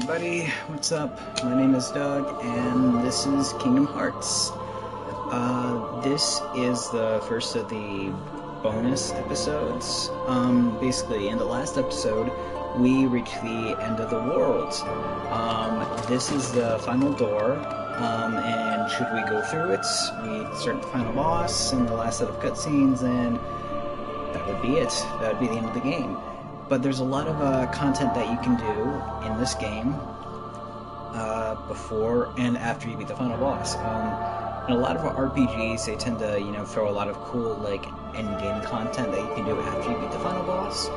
everybody, what's up? My name is Doug, and this is Kingdom Hearts. This is the first of the bonus episodes. Basically, in the last episode, we reached the end of the world. This is the final door, and should we go through it, we start the final boss and the last set of cutscenes, and that would be it. That would be the end of the game. But there's a lot of content that you can do in this game before and after you beat the final boss. And a lot of RPGs, they tend to, throw a lot of cool, end-game content that you can do after you beat the final boss.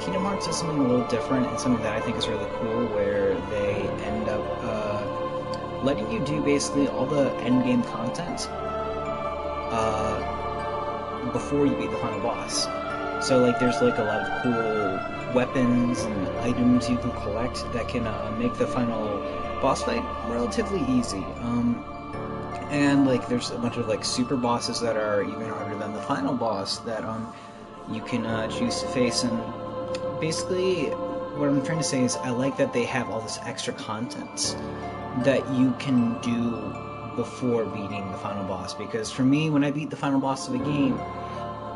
Kingdom Hearts is something a little different, and something that I think is really cool, where they end up letting you do basically all the end-game content before you beat the final boss. So, there's, a lot of cool weapons and items you can collect that can make the final boss fight relatively easy. And, there's a bunch of, super bosses that are even harder than the final boss that, you can choose to face. And basically, what I'm trying to say is I like that they have all this extra content that you can do before beating the final boss. Because for me, when I beat the final boss of a game,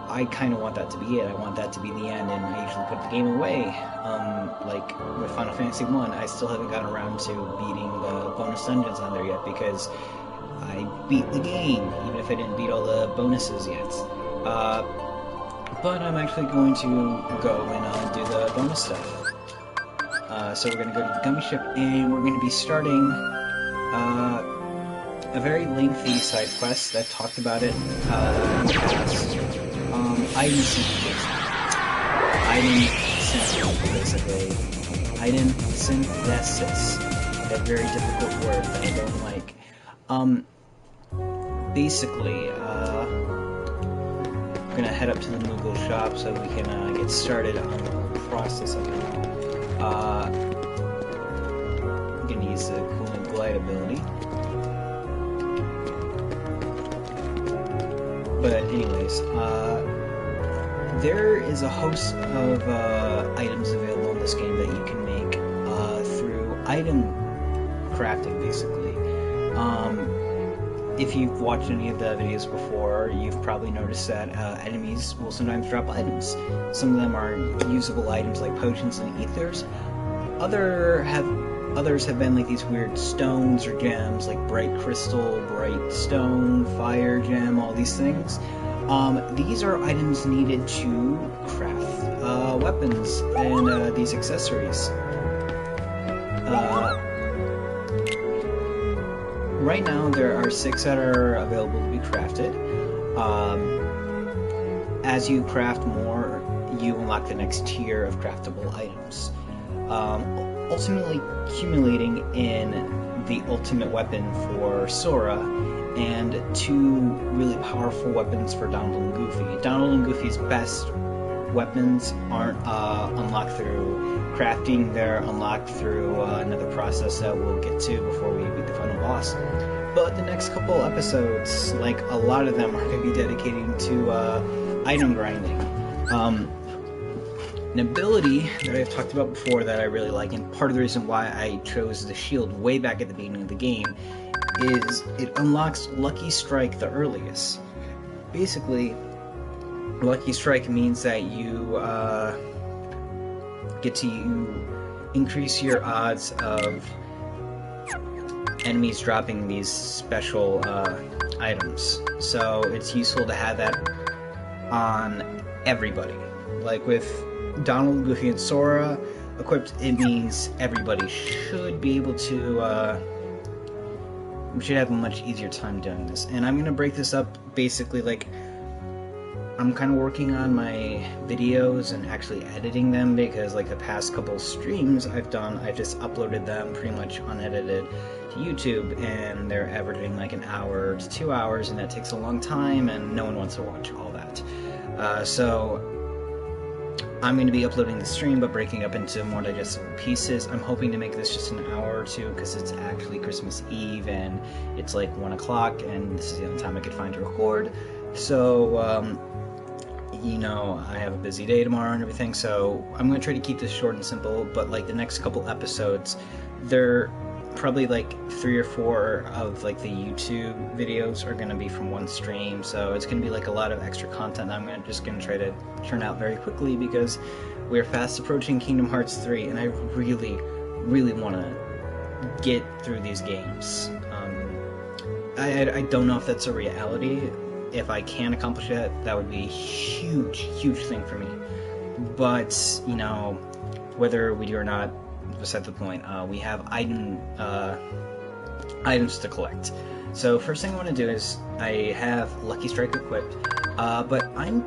I kind of want that to be it. I want that to be the end, and I usually put the game away. With Final Fantasy 1, I still haven't gotten around to beating the bonus dungeons on there yet, because I beat the game, even if I didn't beat all the bonuses yet. But I'm actually going to go and do the bonus stuff. So we're going to go to the Gummy Ship, and we're going to be starting a very lengthy side quest. I've talked about it in the past. Item synthesis. Item synthesis. A very difficult word that I don't like. Basically, we're gonna head up to the Moogle shop so we can get started on the whole process of it. I'm gonna use the cooling glide ability. But anyways, there is a host of items available in this game that you can make through item crafting, basically. If you've watched any of the videos before, you've probably noticed that enemies will sometimes drop items. Some of them are usable items like potions and ethers. Others have been these weird stones or gems, like bright crystal, bright stone, fire gem, all these things. These are items needed to craft weapons and these accessories. Right now, there are 6 that are available to be crafted. As you craft more, you unlock the next tier of craftable items. Ultimately accumulating in the ultimate weapon for Sora, and 2 really powerful weapons for Donald and Goofy. Donald and Goofy's best weapons aren't unlocked through crafting, they're unlocked through another process that we'll get to before we beat the final boss. But the next couple episodes, a lot of them are going to be dedicating to item grinding. An ability that I've talked about before that I really like, and part of the reason why I chose the shield way back at the beginning of the game, is it unlocks Lucky Strike the earliest. Basically, Lucky Strike means that you get to increase your odds of enemies dropping these special items. So it's useful to have that on everybody. With Donald, Goofy, and Sora equipped, it means everybody should be able to, we should have a much easier time doing this. And I'm going to break this up basically I'm kind of working on my videos and actually editing them, because the past couple streams I've just uploaded them pretty much unedited to YouTube, and they're averaging an hour to 2 hours, and that takes a long time, and no one wants to watch all that. So I'm going to be uploading the stream, but breaking up into more digestible pieces. I'm hoping to make this just an hour or two, because it's actually Christmas Eve, and it's 1 o'clock, and this is the only time I could find to record. So, you know, I have a busy day tomorrow and everything, so I'm going to try to keep this short and simple, but like the next couple episodes, they're probably like 3 or 4 of like the YouTube videos are going to be from one stream, so it's going to be like a lot of extra content just going to try to churn out very quickly because we're fast approaching Kingdom Hearts 3, and I really, really want to get through these games. I don't know if that's a reality. If I can accomplish it, that would be a huge, huge thing for me. But, you know, whether we do or not, beside the point, we have items to collect. So first thing I want to do is, I have Lucky Strike equipped, but I'm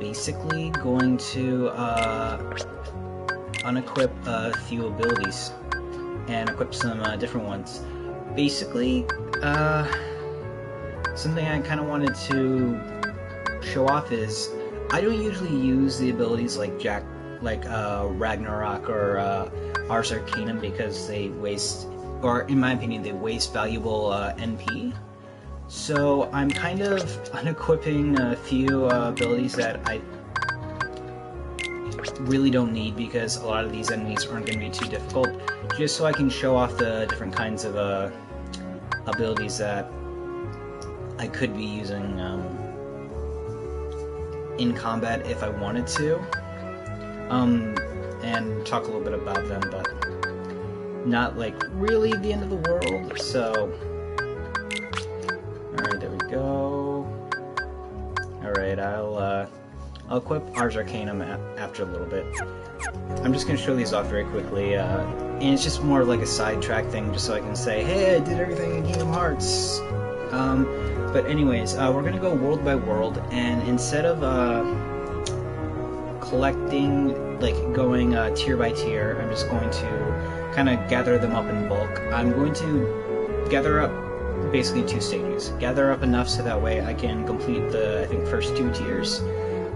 basically going to unequip a few abilities and equip some different ones. Basically, something I kind of wanted to show off is I don't usually use the abilities like Ragnarok or Ars Arcanum because they waste, or in my opinion, they waste valuable NP. So I'm kind of unequipping a few abilities that I really don't need because a lot of these enemies aren't going to be too difficult, just so I can show off the different kinds of abilities that I could be using in combat if I wanted to, and talk a little bit about them, but not like really the end of the world. So, alright, there we go. Alright, I'll equip Ars Arcanum after a little bit. I'm just going to show these off very quickly, and it's just more like a sidetrack thing, just so I can say, hey, I did everything in Kingdom Hearts. But anyways, we're going to go world by world, and instead of collecting, like going tier by tier, I'm just going to kind of gather them up in bulk. I'm going to gather up basically 2 stages. Gather up enough so that way I can complete the, I think, first 2 tiers.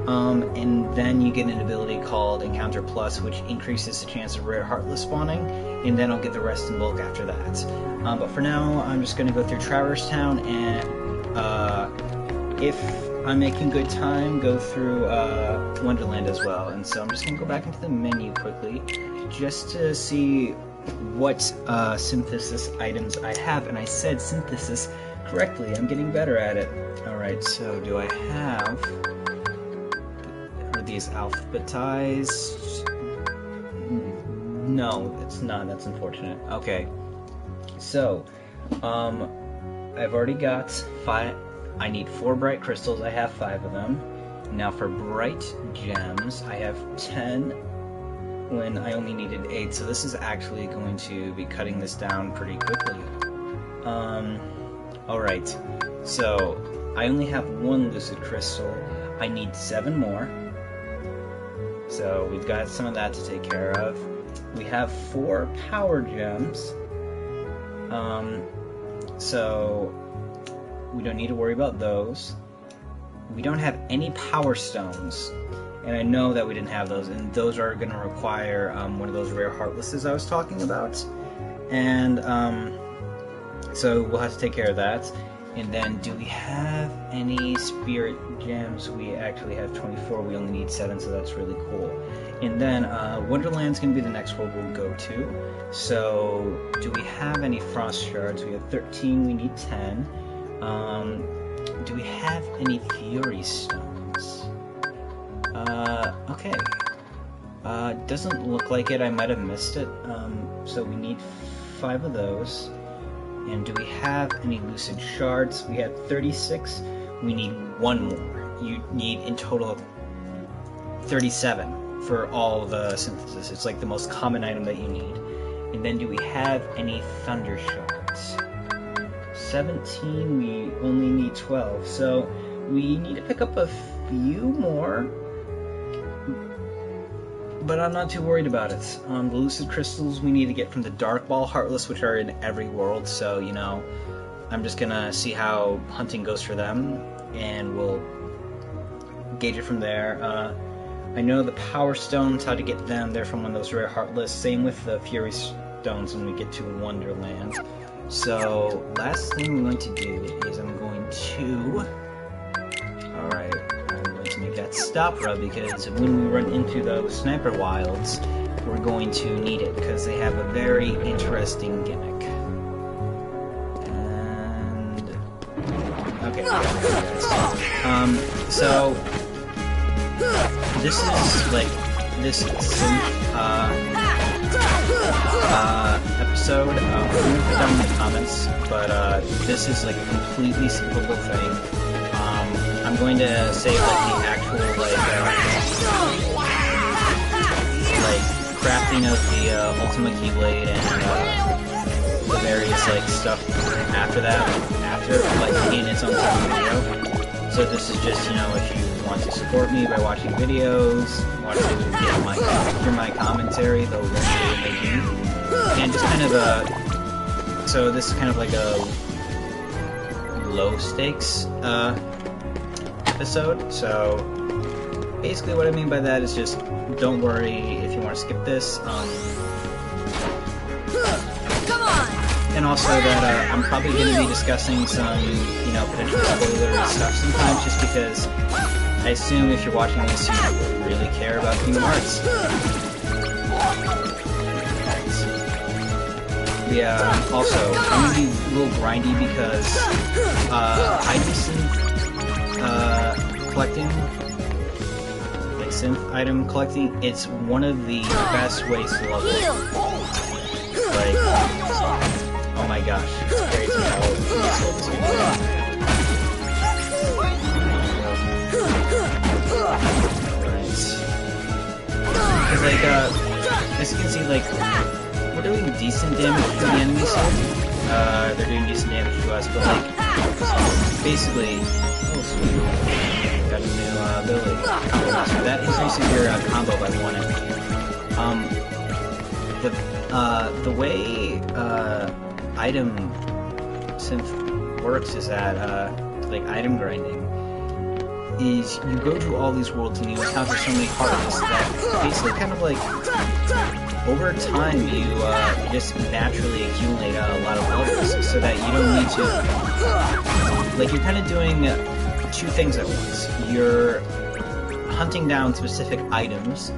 And then you get an ability called Encounter Plus, which increases the chance of rare Heartless spawning, and then I'll get the rest in bulk after that. But for now, I'm just going to go through Traverse Town, and if I'm making good time, go through Wonderland as well. And so I'm just going to go back into the menu quickly, just to see what synthesis items I have, and I said synthesis correctly. I'm getting better at it. Alright, so do I have... Are these alphabetized? No, it's not. That's unfortunate. Okay. So, I've already got 5. I need 4 bright crystals. I have 5 of them. Now for bright gems, I have 10 when I only needed 8. So this is actually going to be cutting this down pretty quickly. Alright. So, I only have 1 lucid crystal. I need 7 more. So we've got some of that to take care of. We have 4 power gems. So we don't need to worry about those. We don't have any power stones. And I know that we didn't have those, and those are going to require one of those rare Heartlesses I was talking about. And so we'll have to take care of that. And then, do we have any spirit gems? We actually have 24, we only need 7, so that's really cool. And then, Wonderland's gonna be the next world we'll go to. So, do we have any frost shards? We have 13, we need 10. Do we have any fury stones? Okay. Doesn't look like it, I might have missed it. So we need 5 of those. And do we have any lucid shards? We have 36. We need 1 more. You need in total 37 for all the synthesis. It's like the most common item that you need. And then do we have any thunder shards? 17. We only need 12. So we need to pick up a few more. But I'm not too worried about it. The lucid crystals we need to get from the Dark Ball Heartless, which are in every world, so, you know, I'm just gonna see how hunting goes for them, and we'll gauge it from there. I know the Power Stones, how to get them, they're from one of those rare Heartless, same with the Fury Stones when we get to Wonderland. So, last thing I'm going to do is I'm going to... Alright, I'm going to make that Ghost Opera, because when we run into those sniper wilds, we're going to need it, because they have a very interesting gimmick. And... okay, so... this is, like, this episode, I'm gonna put down in the comments, but this is like a completely skippable thing. I'm going to save like the actual like crafting of the ultima keyblade and the various like stuff after that, like in its own video. So this is just, you know, if you want to support me by watching videos, want to hear my commentary, though eventually it may be. And just kind of so this is kind of like a low stakes episode. So basically what I mean by that is just don't worry if you want to skip this. And also that I'm probably going to be discussing some, you know, potential spoiler stuff sometimes, just because I assume if you're watching this you really care about Kingdom Hearts. Yeah, also, I'm gonna be a little grindy because I do synth collecting, like synth item collecting. It's one of the best ways to level. Like, oh my gosh, it's crazy how useful this can be. Because like, as you can see, like, we're doing decent damage to the enemies here. They're doing decent damage to us, but like, basically, oh sweet, got a new ability. So that increases your combo by 1 MP. The way item synth works is that like item grinding is you go through all these worlds and you encounter so many partners that basically kind of like over time you just naturally accumulate a lot of levels, so that you don't need to, like, you're kind of doing 2 things at once. You're hunting down specific items,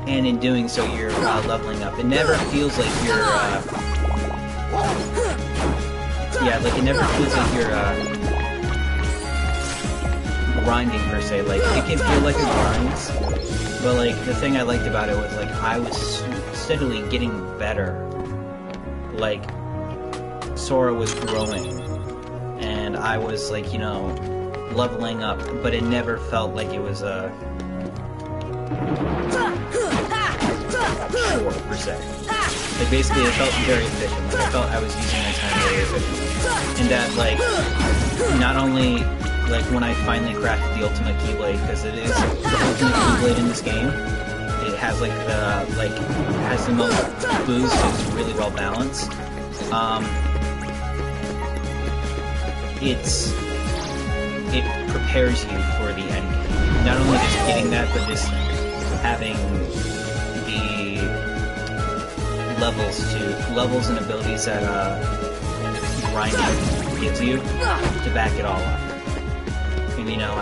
and in doing so you're leveling up. It never feels like you're yeah, like it never feels like you're grinding per se. Like, it can feel like a grind, but like the thing I liked about it was like I was steadily getting better. Like, Sora was growing, and I was like, you know, leveling up, but it never felt like it was a chore per se. Like, basically it felt very efficient. Like, I felt I was using my time very efficiently. And that, like, not only, like, when I finally crafted the ultima keyblade, because it is the ultimate keyblade in this game, it has like the has the most boost, so it's really well balanced. It prepares you for the end game. Not only just getting that, but just having the levels and abilities that grinding gives you to back it all up. And you know,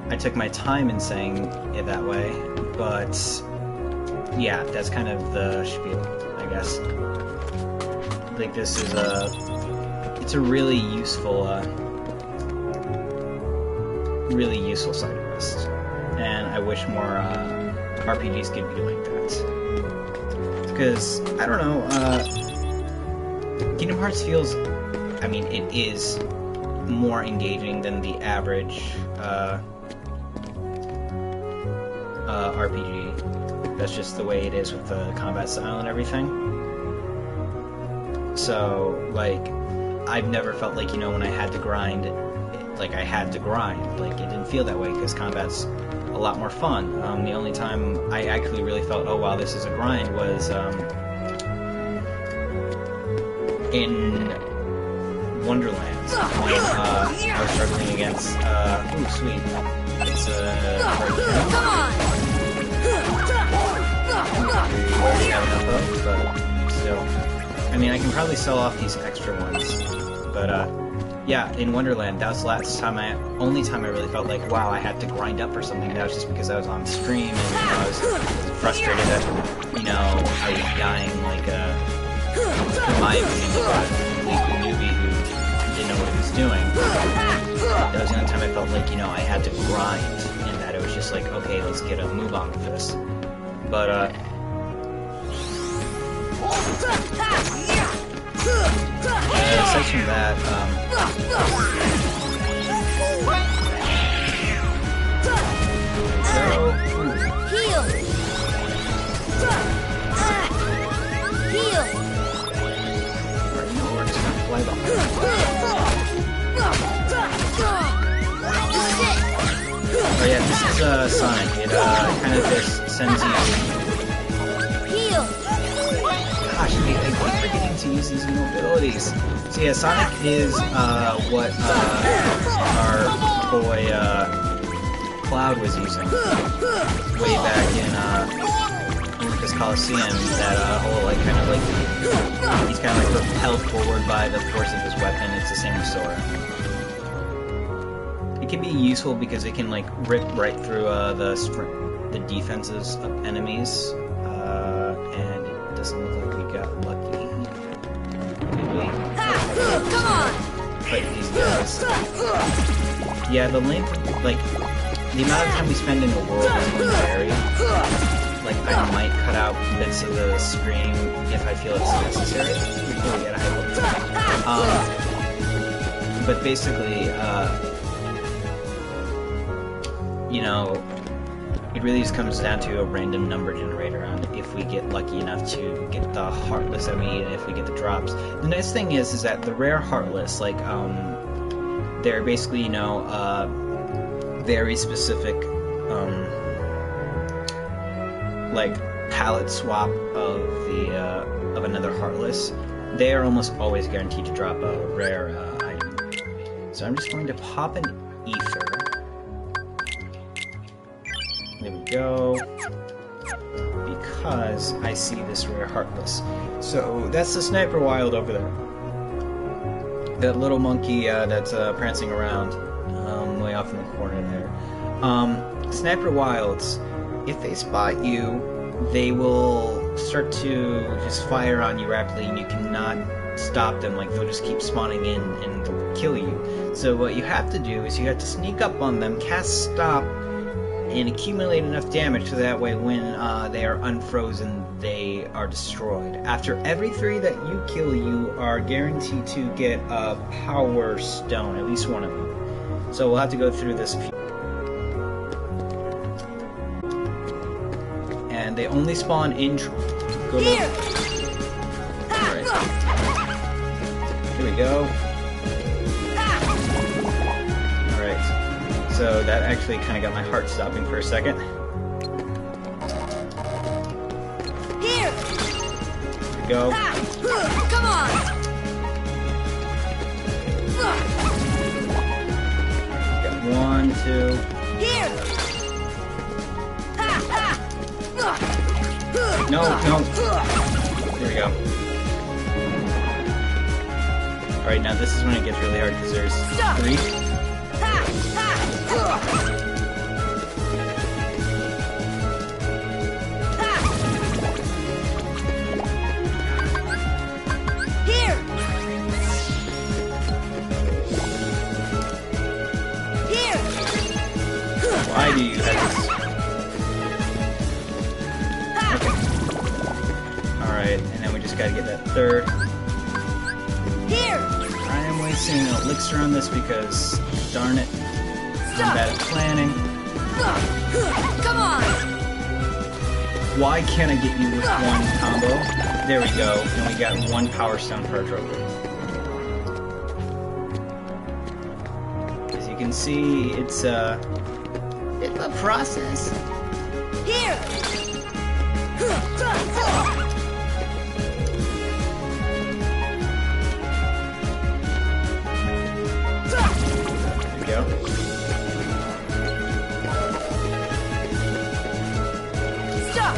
I took my time in saying it that way, but yeah, that's kind of the spiel, I guess. Like, this is it's a really useful side quest, and I wish more RPGs could be like that. Because I don't know, Kingdom Hearts feels, I mean, it is more engaging than the average RPG. That's just the way it is with the combat style and everything. So, like, I've never felt like, you know, when I had to grind, like, I had to grind. Like, it didn't feel that way, because combat's a lot more fun. The only time I actually really felt, oh wow, this is a grind, was in Wonderlands, when I was struggling against, ooh, sweet. It's we already have enough of, but still. I mean, I can probably sell off these extra ones, but But yeah, in Wonderland, that was the only time I really felt like, wow, I had to grind up for something. That was just because I was on stream and I was frustrated that, I was dying like in my opinion, like a newbie who didn't know what he was doing. That was the only time I felt like, I had to grind, and that it was just like, okay, let's get a move on with this. But aside from that, heal. Heal. We're just gonna fly behind. Oh yeah, this is Sonic. It kind of just sends you. Heal. Gosh, I keep forgetting to use these new abilities. So yeah, Sonic is what our boy Cloud was using way back in Olympus Coliseum. That whole he's kind of like propelled forward by the force of his weapon. It's the same with Sora. It can be useful because it can like rip right through the defenses of enemies, and it doesn't look like we got lucky. Come on! Fight these guys. Yeah, the length, like the amount of time we spend in the world is going to vary. Like I might cut out bits of the screen if I feel it's necessary. But basically, it really just comes down to a random number generator on if we get lucky enough to get the Heartless that we need, and if we get the drops. The nice thing is that the rare Heartless, like, they're basically, very specific, like, palette swap of another Heartless. They are almost always guaranteed to drop a rare item. So I'm just going to pop an Ether. There we go. Because I see this rare Heartless. So that's the Sniper Wild over there. That little monkey that's prancing around way off in the corner there. Sniper Wilds, if they spot you, they will start to just fire on you rapidly, and you cannot stop them. Like, they'll just keep spawning in and they'll kill you. So what you have to do is you have to sneak up on them, cast Stop, and accumulate enough damage so that way when they are unfrozen, they are destroyed. After every 3 that you kill, you are guaranteed to get a Power Stone, at least one of them. So we'll have to go through this. And they only spawn in... Here. Alright. Here we go. Alright. So that actually kind of got my heart stopping for a second. Here. Here we go. Come on. Got 1, 2. Here. No. Here we go. Alright, now this is when it gets really hard because there's 3. Here. Here. Why do you have this? Alright, and then we just gotta get that 3rd. Here. I am wasting an elixir on this because, darn it, I'm bad at planning. Come on. Why can't I get you with 1 combo? There we go, and we got 1 Power Stone per trophy. As you can see, it's a process. Here. There we go. Stop.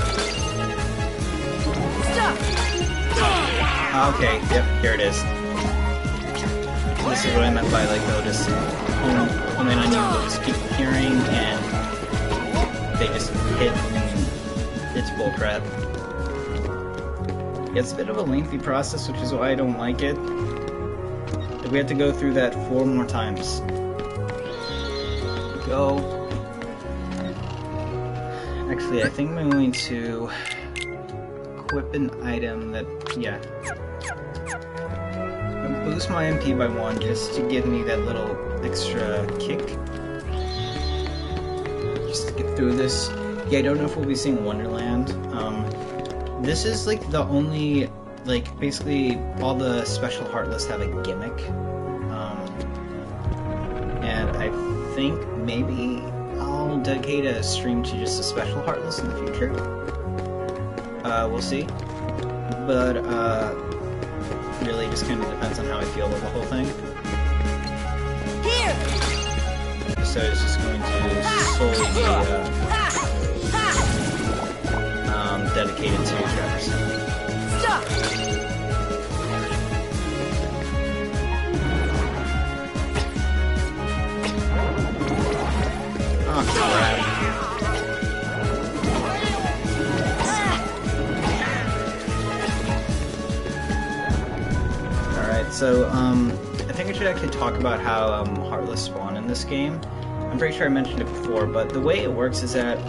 Okay, yep, here it is. this is what I meant by like they'll just home in on you, they'll just keep appearing, and they just hit, and it's bullcrap. It's a bit of a lengthy process, which is why I don't like it. We have to go through that 4 more times. Go. Actually, I think I'm going to equip an item that, yeah. I'm gonna boost my MP by 1 just to give me that little extra kick. Just to get through this. Yeah, I don't know if we'll be seeing Wonderland. This is like the only, like, basically all the special Heartless have a gimmick. And I think maybe I'll dedicate a stream to just a special Heartless in the future. We'll see. But, really just kind of depends on how I feel about the whole thing. Here. So it's just going to solely be, dedicated to Jefferson. Stop. Oh, crap. Alright, so, I think I should actually talk about how, Heartless spawn in this game. I'm pretty sure I mentioned it before, but the way it works is that,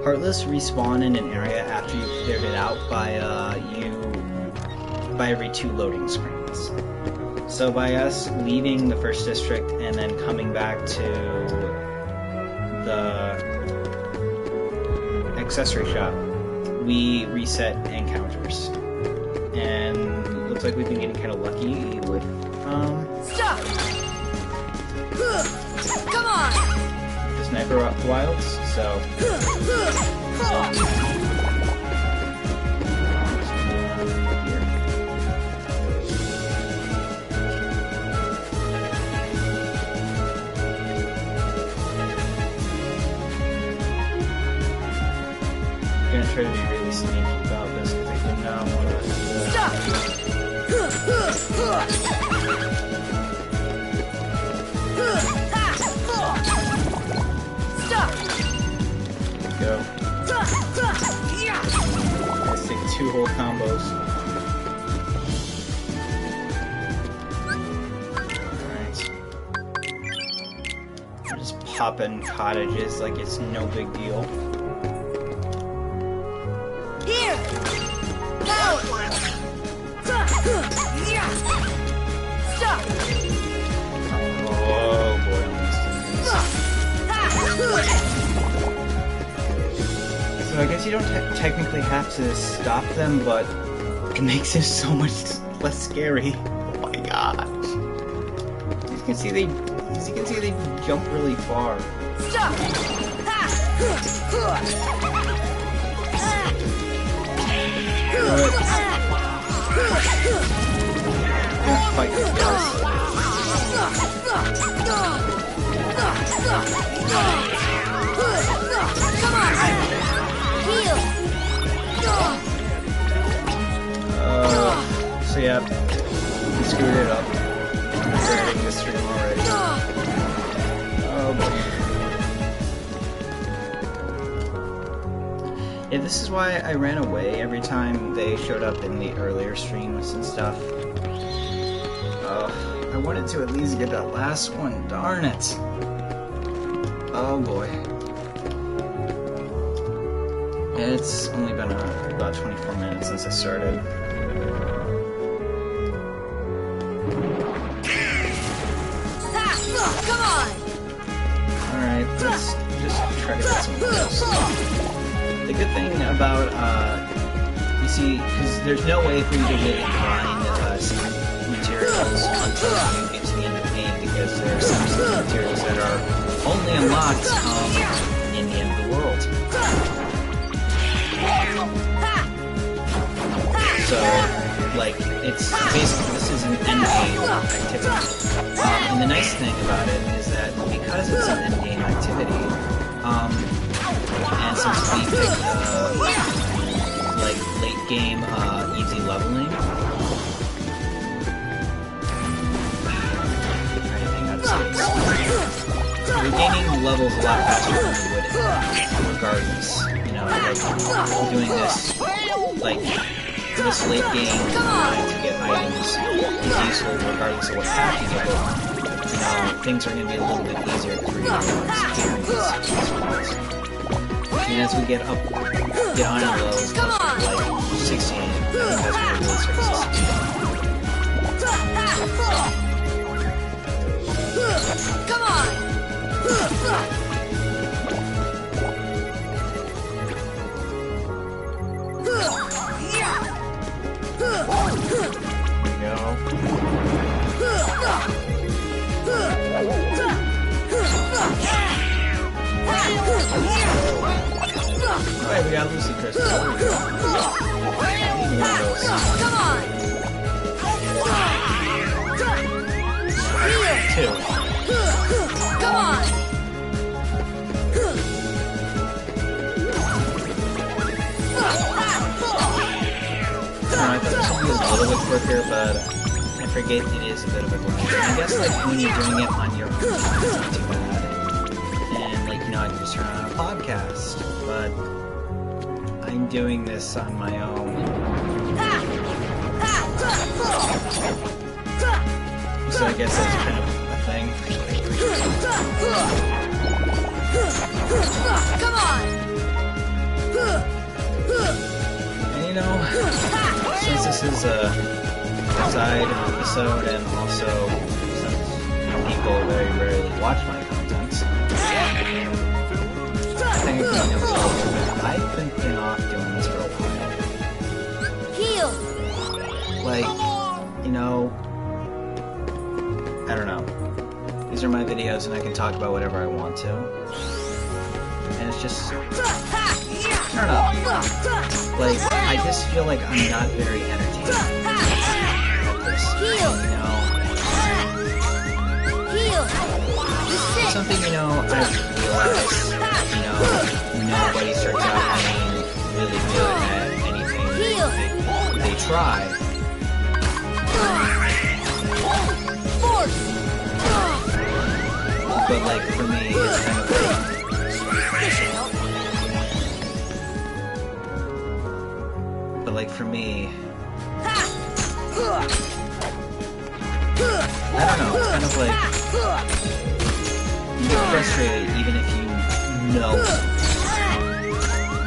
Heartless respawn in an area after you've cleared it out by every 2 loading screens. So by us leaving the first district and then coming back to the accessory shop, we reset encounters. And it looks like we've been getting kind of lucky with, Stop! Come on! the Sniper Wilds, so... I'm gonna try to be really sneaky about this because I do not want to... Stop! Stop! Go. Let's take 2 whole combos. Alright. I'm just popping cottages like it's no big deal. Here! Power! Stop! Oh boy, I'm So I guess you don't technically have to stop them, but it makes it so much less scary. Oh my gosh! As you can see, they jump really far. Stop! Fight these guys. Come on! Heal! So yeah, we screwed it up. We're ending this stream already. Oh boy. Yeah, this is why I ran away every time they showed up in the earlier streams and stuff. I wanted to at least get that last one, darn it. Oh boy. It's only been about 24 minutes since I started. Come on! Alright, let's just try to get some kills. The good thing about, you see, because there's no way for you to really grind some materials until you get to the end of the game, because there are some materials that are only unlocked in the end of the world. So, like, it's basically, this is an endgame activity. And the nice thing about it is that because it's an endgame activity, and since we picked, like, late game, easy leveling, you're gaining levels a lot faster than you would regardless. You know, like, doing this, like, this late game grind to get items is useful regardless of what path you get. You know, things are going to be a little bit easier for you to carry these spots. And as we get on to those, like 16, I think that's when we really start to see. Come on! Alright, we got Lucy Crystal. Come on! Two. Come on! I thought this would be a little bit quicker, but I forget it is a bit of a grind. I guess like when you're doing it on your own time, it's not too bad. And like, you know, I can just turn on a podcast, but I'm doing this on my own. So I guess that's kind of a thing. Come on! And you know, since this is a side episode and also since people very rarely watch my content, I think I can know I've been putting off doing this for a while. Heal! Like, you know, I don't know. These are my videos and I can talk about whatever I want to. And it's just, I don't know. Like, I just feel like I'm not very entertained at this, you know. Heal! Something, you know, I've realized, you know, nobody starts out being really good at anything they try. Force! But like, for me, it's kind of like, but like, for me, I don't know, it's kind of like, you get frustrated even if you know.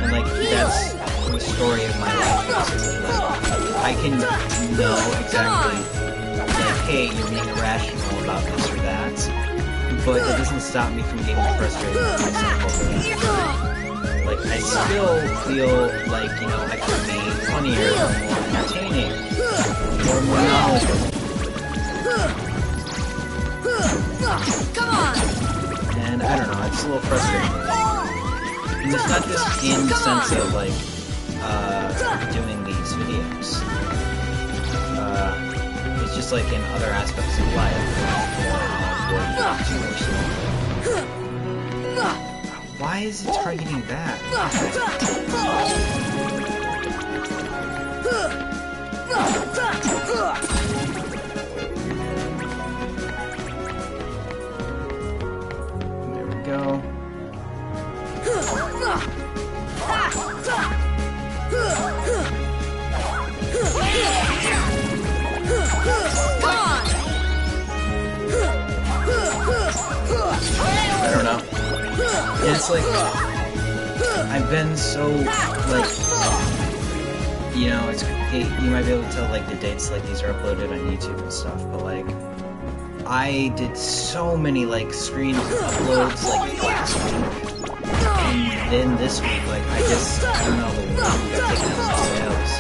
And like, that's the story of my life, basically. Like, I can know exactly, like, hey, you're being irrational about this or that, but it doesn't stop me from getting frustrated with myself over that. Like, I still feel like, you know, I could be funnier or more entertaining or more knowledgeable. Come on! And I don't know, it's a little frustrating. And it's not just in the sense of, like, doing these videos. It's just like in other aspects of life. Why is it targeting that? There we go. I don't know. It's like, I've been so, like, you know, you might be able to tell, like, the dates, like, these are uploaded on YouTube and stuff, but, like, I did so many, like, screen uploads, like, last week, and then this week, like, I don't know, the week got taken out of sales.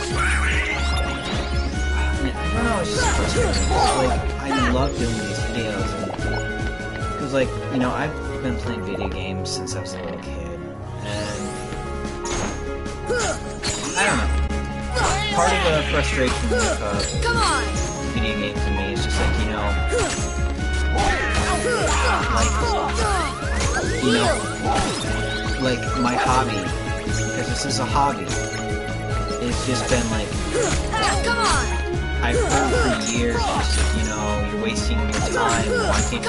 And I don't know, it's just frustrating. Like, I love doing these videos, and because, like, you know, I've been playing video games since I was a little kid, and I don't know. Part of the frustration with video games to me is just like, you know, like my hobby, because this is a hobby, it's just been like, I've heard for years, just, you know, you're wasting your time, why can't you do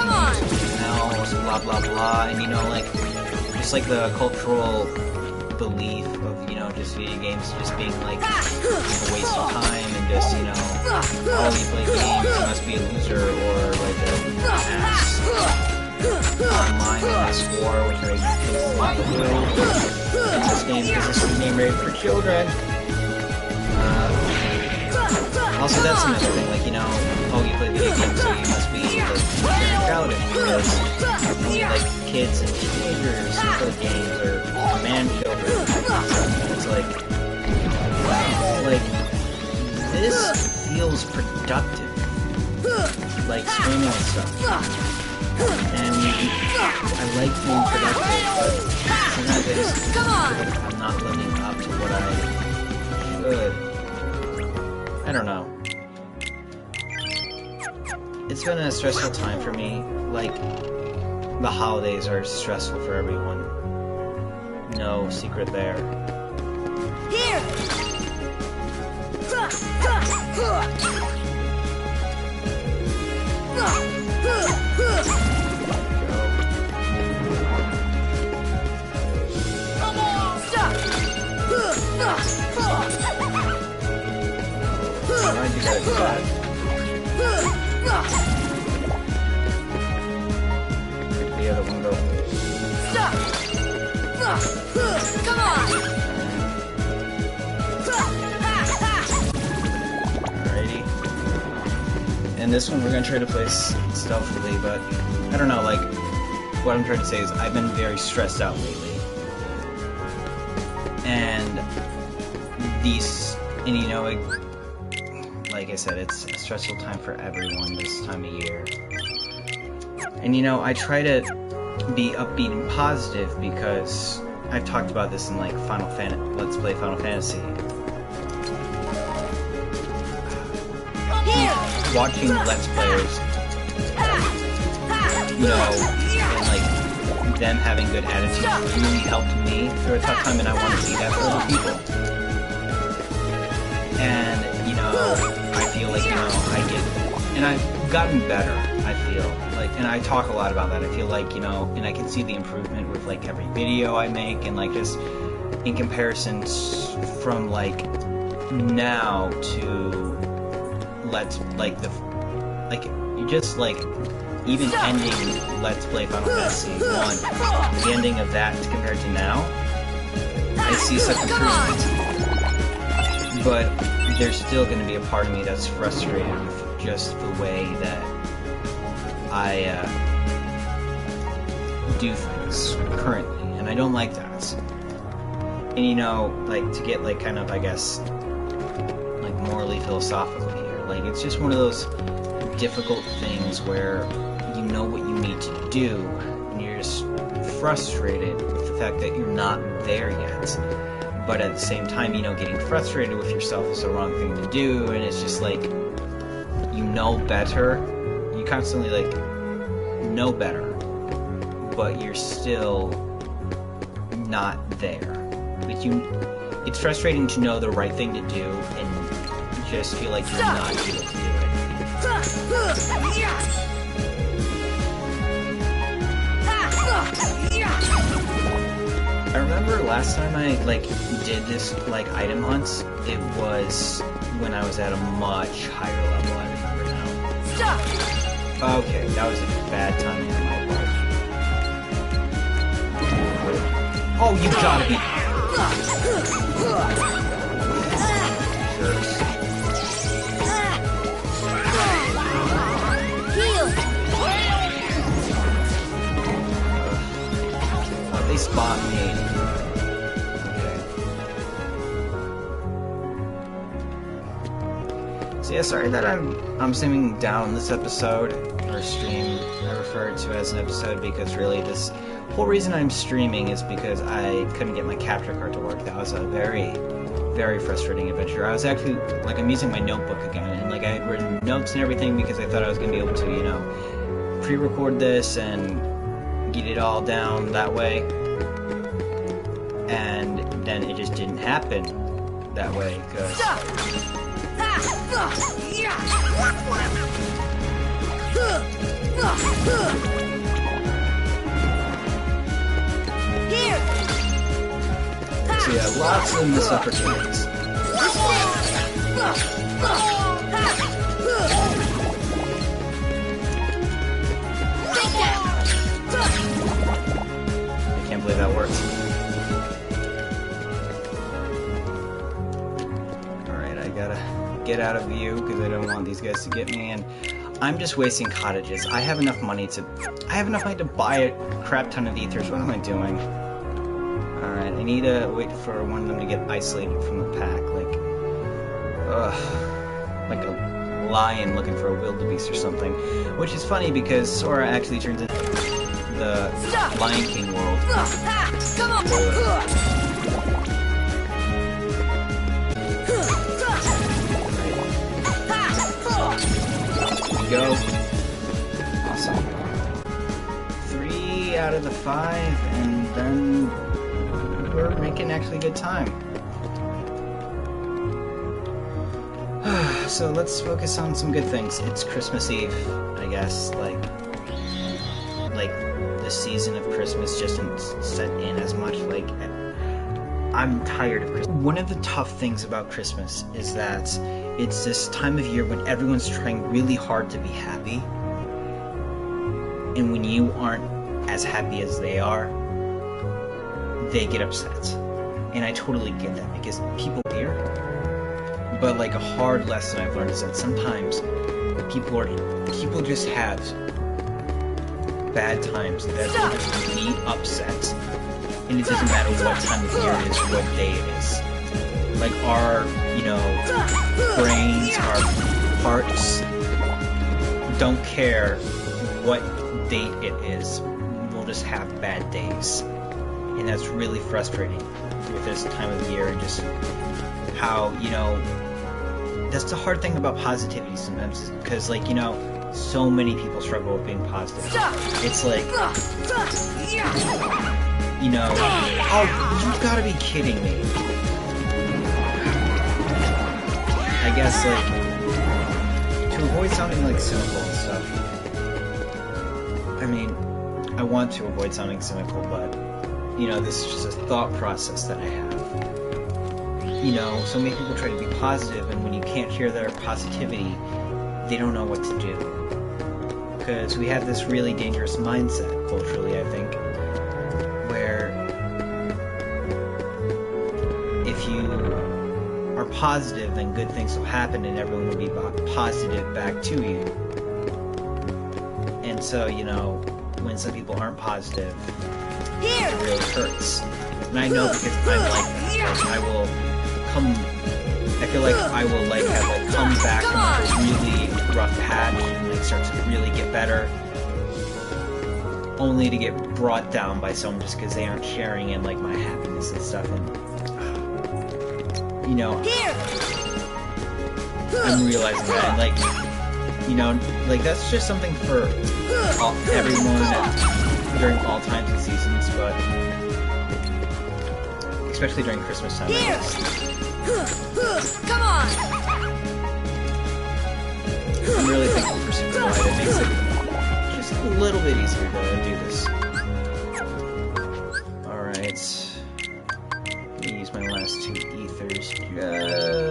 something else? know, blah blah blah, and you know, like, just like the cultural belief of, you know, just video games just being like a waste of time and just, you know, oh, you play games, you must be a loser or like an ass online in this war, which I think is in this game because this is a game rated for children. Also, that's another thing, like, you know, oh, you play video games, so you must be like childish because only like kids and teenagers who play games or man children. It's like, wow, like, this feels productive, like streaming and stuff. And I like being productive, but sometimes I just feel like I'm not living up to what I should. I don't know. It's been a stressful time for me. Like, the holidays are stressful for everyone. No secret there. Here! Come on! Stop! Why'd you gotta do that? Make the other one go. Stop! Come on! Alrighty. And this one we're gonna try to play stealthily, but I don't know, like, what I'm trying to say is I've been very stressed out lately. And you know, like I said, it's a stressful time for everyone this time of year. And you know, I try to be upbeat and positive because I've talked about this in like Let's Play Final Fantasy. Watching Let's Players, you know, and like them having good attitudes really helped me through a tough time, and I want to be that for other people. And you know, I feel like, you know, and I've gotten better, I feel like, and I talk a lot about that. I feel like, you know, and I can see the improvement with like every video I make, and like just in comparison from like now to you just like even ending Let's Play Final Fantasy 1, the ending of that compared to now, I see such improvement. But there's still going to be a part of me that's frustrated with just the way that I do things currently, and I don't like that. And you know, like, to get like kind of, I guess, like morally philosophical here, like it's just one of those difficult things where you know what you need to do, and you're just frustrated with the fact that you're not there yet. But at the same time, you know, getting frustrated with yourself is the wrong thing to do, and it's just like, you know better, you constantly like know better, but you're still not there. Like it's frustrating to know the right thing to do and just feel like you're not able to do it. I remember last time I like did this like item hunts, it was when I was at a much higher level. I remember now. Stop! Okay, that was a bad timing on my part. Oh, you gotta be. They spot me. Okay. So yeah, sorry that I'm seeming down this episode, or stream. I refer to it as an episode because really this whole reason I'm streaming is because I couldn't get my capture card to work. That was a very, very frustrating adventure. I was actually, like, I'm using my notebook again, and like I had written notes and everything because I thought I was gonna be able to, you know, pre-record this and get it all down that way. And then it just didn't happen that way, because... yeah, lots of missed opportunities. I can't believe that worked. Alright, I gotta get out of view because I don't want these guys to get me, and I'm just wasting cottages. I have enough money to buy a crap ton of ethers. What am I doing? Alright, I need to wait for one of them to get isolated from the pack, like a lion looking for a wildebeest or something. Which is funny because Sora actually turns into the Lion King world. Come on! Go. Awesome. 3 out of the 5, and then we're making actually good time. So let's focus on some good things. It's Christmas Eve, I guess. Like the season of Christmas just isn't set in as much. Like, I'm tired of Christmas. One of the tough things about Christmas is that it's this time of year when everyone's trying really hard to be happy, and when you aren't as happy as they are, they get upset. And I totally get that because people here. But like a hard lesson I've learned is that sometimes people just have bad times that they'll just be upset, and it doesn't matter what time of year it is, what day it is. Like our, brains, our hearts don't care what date it is. We'll just have bad days. And that's really frustrating with this time of year, and just how, that's the hard thing about positivity sometimes, because, so many people struggle with being positive. It's like, oh, you've got to be kidding me. I guess, to avoid sounding, cynical and stuff. I mean, I want to avoid sounding cynical, but, this is just a thought process that I have. So many people try to be positive, and when you can't hear their positivity, they don't know what to do. Because we have this really dangerous mindset, culturally, I think, where if you are positive, then good things will happen, and everyone will be positive back to you. And so, when some people aren't positive, it really hurts. And I know because I'm like that. I feel like I will have come back from a really rough patch and start to really get better, only to get brought down by someone just because they aren't sharing in my happiness and stuff. And I'm realizing that, and that's just something for everyone during all times and seasons, but especially during Christmas time. Come on! I'm really thankful for Super Glide. It makes it just a little bit easier to do this. Alright. Let me use my last 2 ethers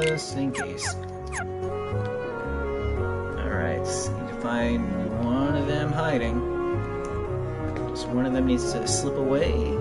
just in case. Alright, need to find one of them hiding. Just one of them needs to slip away.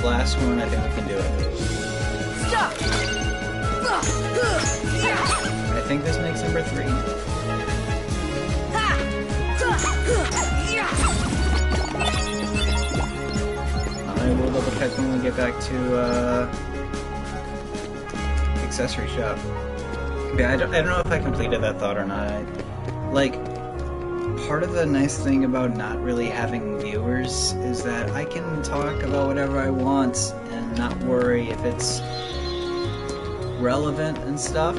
Last one, I think we can do it. Stop! I think this makes number 3. I will double check when we get back to accessory shop. Yeah, I don't know if I completed that thought or not. part of the nice thing about not really having viewers is that I can talk about whatever I want and not worry if it's relevant and stuff.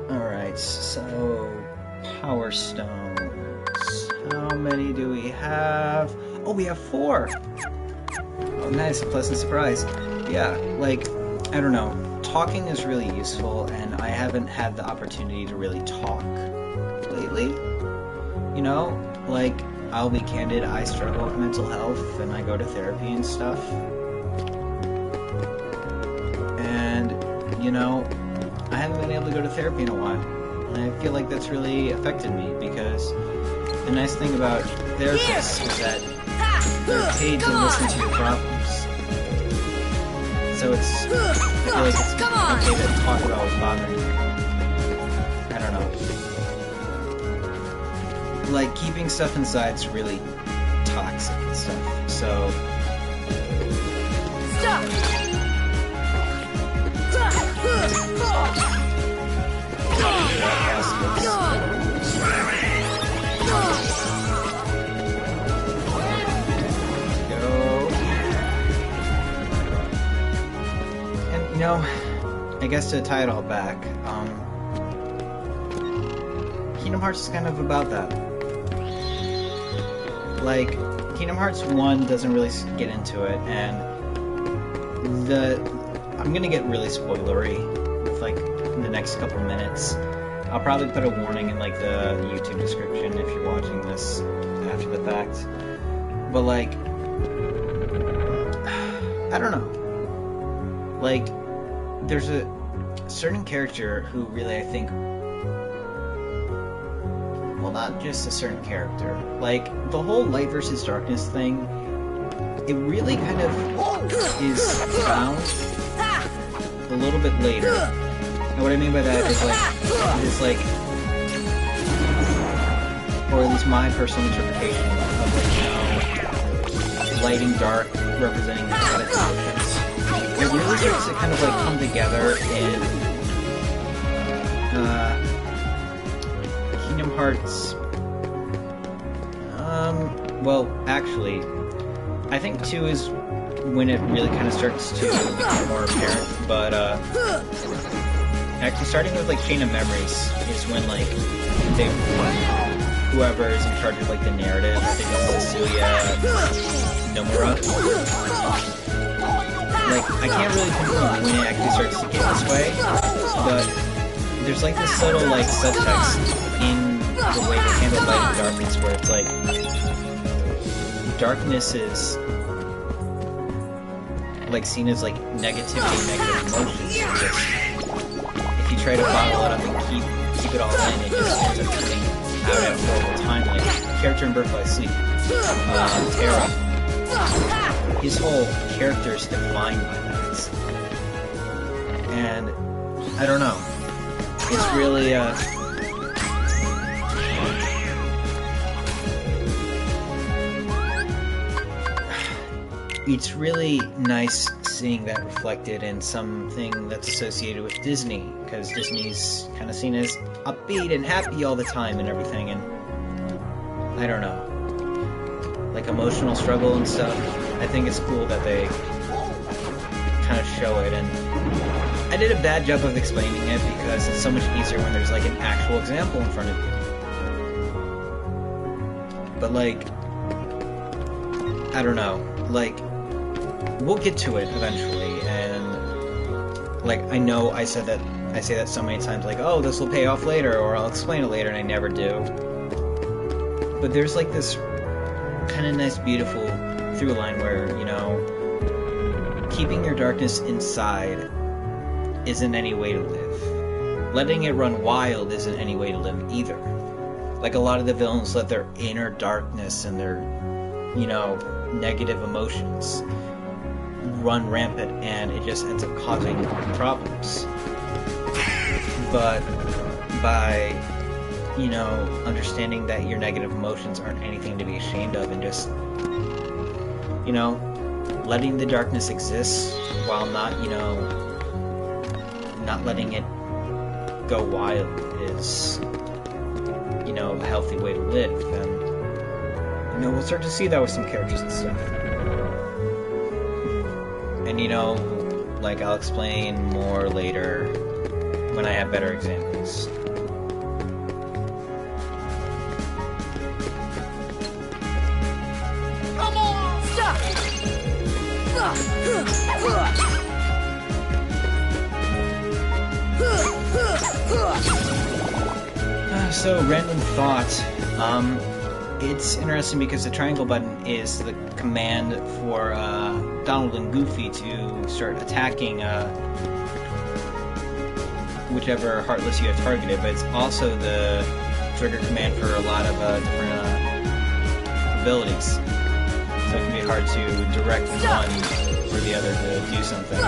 Alright, so Power Stones. How many do we have? Oh, we have 4! Oh, nice, a pleasant surprise. Yeah, like, I don't know. Talking is really useful, and I haven't had the opportunity to really talk lately. You know, like, I'll be candid, I struggle with mental health, and I go to therapy and stuff. And, you know, I haven't been able to go to therapy in a while. And I feel like that's really affected me, because the nice thing about therapists is that they're paid to listen to your problems. So it's, I feel like it's okay to talk about what's bothering you. I don't know. Like, keeping stuff inside's really toxic and stuff, so... Stop! You know, I guess to tie it all back, Kingdom Hearts is kind of about that. Like, Kingdom Hearts 1 doesn't really get into it, and I'm gonna get really spoilery with, like, in the next couple minutes. I'll probably put a warning in, like, the YouTube description if you're watching this after the fact. But, like, I don't know. Like, there's a certain character who really, I think, well, not just a certain character. Like, the whole light versus darkness thing, it really kind of is found a little bit later. And what I mean by that is like, or at least my personal interpretation of, like, you know, light and dark representing the emotions. It really starts to kind of, like, come together in Kingdom Hearts. Well, actually, I think 2 is when it really kind of starts to become more apparent, but, actually starting with, like, Chain of Memories is when, like, whoever is in charge of, like, the narrative, I think it's Cecilia Nomura. Like, I can't really confirm when it actually starts to get this way, but there's, like, this subtle, like, subtext in the way they handle light and darkness, where it's like, darkness is, like, seen as, like, negativity, negative emotions. Just, if you try to bottle it up and keep it all in, it just ends up coming out after all the time. Like, character in Birth by Sleep, Terra. His whole character is defined by that. And, I don't know. It's really, it's really nice seeing that reflected in something that's associated with Disney, because Disney's kind of seen as upbeat and happy all the time and everything, and I don't know. Like, emotional struggle and stuff. I think it's cool that they kind of show it, and I did a bad job of explaining it because it's so much easier when there's, like, an actual example in front of you. But, like, I don't know, like, we'll get to it eventually, and, like, I know I say that so many times, like, oh, this will pay off later, or I'll explain it later, and I never do. But there's, like, this kind of nice, beautiful through line where, you know, keeping your darkness inside isn't any way to live. Letting it run wild isn't any way to live either. Like, a lot of the villains let their inner darkness and their, you know, negative emotions run rampant, and it just ends up causing problems. But by, you know, understanding that your negative emotions aren't anything to be ashamed of, and just, you know, letting the darkness exist while not, you know, not letting it go wild is, you know, a healthy way to live. And, you know, we'll start to see that with some characters and stuff. And, you know, like, I'll explain more later when I have better examples. Come on! Stop! So, random thought. It's interesting because the triangle button is the command for Donald and Goofy to start attacking whichever Heartless you have targeted, but it's also the trigger command for a lot of different abilities. So it can be hard to direct one or the other to do something.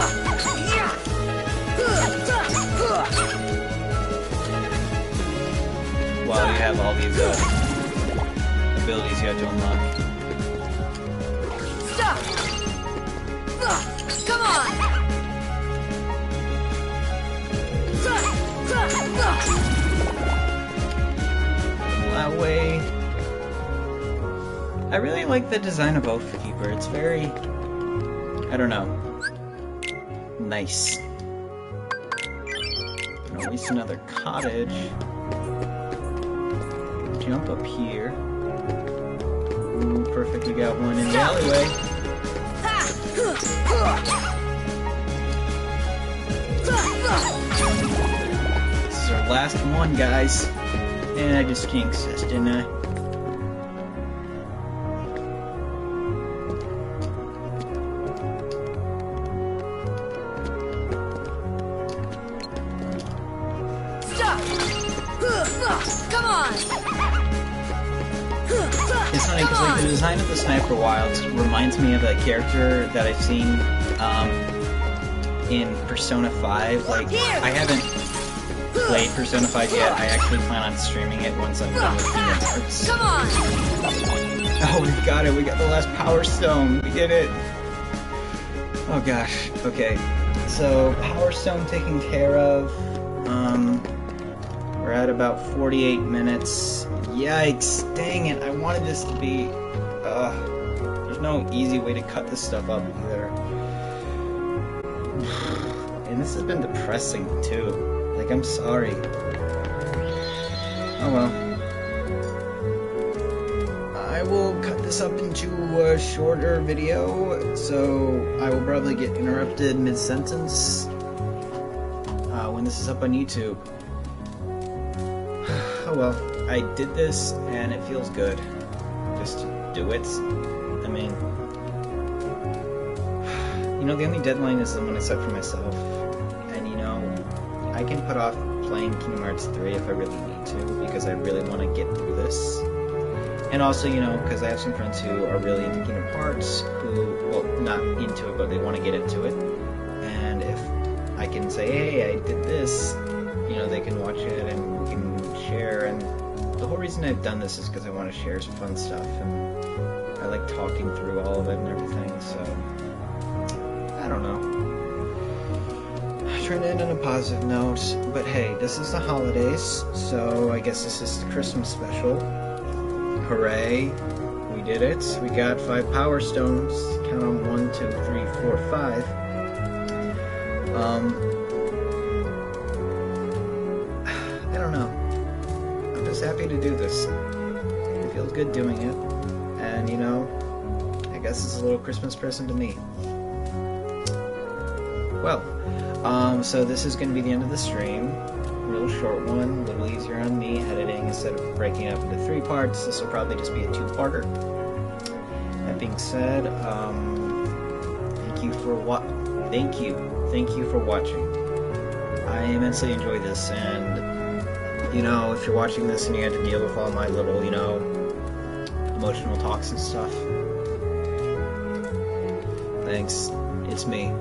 While you have all these abilities you have to unlock. Stop! Come on! That way. I really like the design of Oathkeeper. It's very, I don't know, nice. At least another cottage. Jump up here. Ooh, perfect, we got one in the alleyway. This is our last one, guys. And I just jinxed this, didn't I? Come on! It's funny because like the design of the Sniper Wilds reminds me of a character that I've seen in Persona 5. Like, I haven't played Persona 5 yet. I actually plan on streaming it once I'm done with Kingdom Hearts. Come on! Oh, we got it! We got the last Power Stone! We did it! Oh gosh. Okay. So, Power Stone taken care of. We're at about 48 minutes. Yikes! Dang it! I wanted this to be... there's no easy way to cut this stuff up either. And this has been depressing too. Like, I'm sorry. Oh well. I will cut this up into a shorter video, so I will probably get interrupted mid-sentence when this is up on YouTube. Oh well, I did this and it feels good. Just do it. I mean, you know, the only deadline is the one I set for myself. And you know, I can put off playing Kingdom Hearts 3 if I really need to, because I really want to get through this. And also, you know, because I have some friends who are really into Kingdom Hearts, who, well, not into it, but they want to get into it. And if I can say, hey, I did this, you know, they can watch it and we can share. And the whole reason I've done this is because I want to share some fun stuff, and I like talking through all of it and everything, so I don't know. I'm trying to end on a positive note, but hey, this is the holidays, so I guess this is the Christmas special. Hooray, we did it. We got 5 Power Stones. Count on 1, 2, 3, 4, 5. I don't know. I'm just happy to do this. It feels good doing it. And, you know, I guess it's a little Christmas present to me. Well, so this is going to be the end of the stream. Real short one, a little easier on me editing instead of breaking it up into 3 parts. This will probably just be a 2-parter. That being said, thank you for watching. I immensely enjoyed this, and you know, if you're watching this and you had to deal with all my little, you know, emotional talks and stuff, thanks. It's me.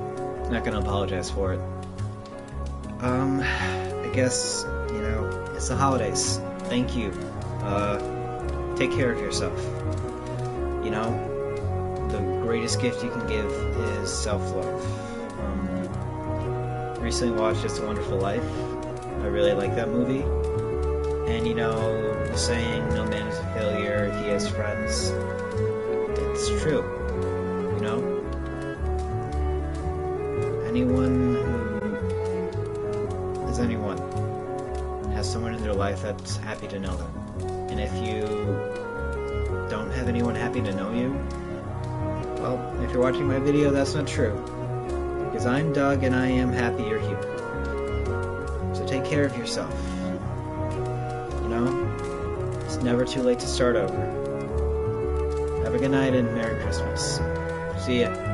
Not gonna apologize for it. I guess, you know, it's the holidays. Thank you. Take care of yourself. You know, the greatest gift you can give is self-love. Recently watched It's a Wonderful Life. I really like that movie. And you know, the saying, no man is a failure if he has friends, it's true, you know? Anyone who is anyone has someone in their life that's happy to know them. And if you don't have anyone happy to know you, well, if you're watching my video, that's not true. Because I'm Doug and I am happy you're here. So take care of yourself. You know, it's never too late to start over. Have a good night and Merry Christmas. See ya.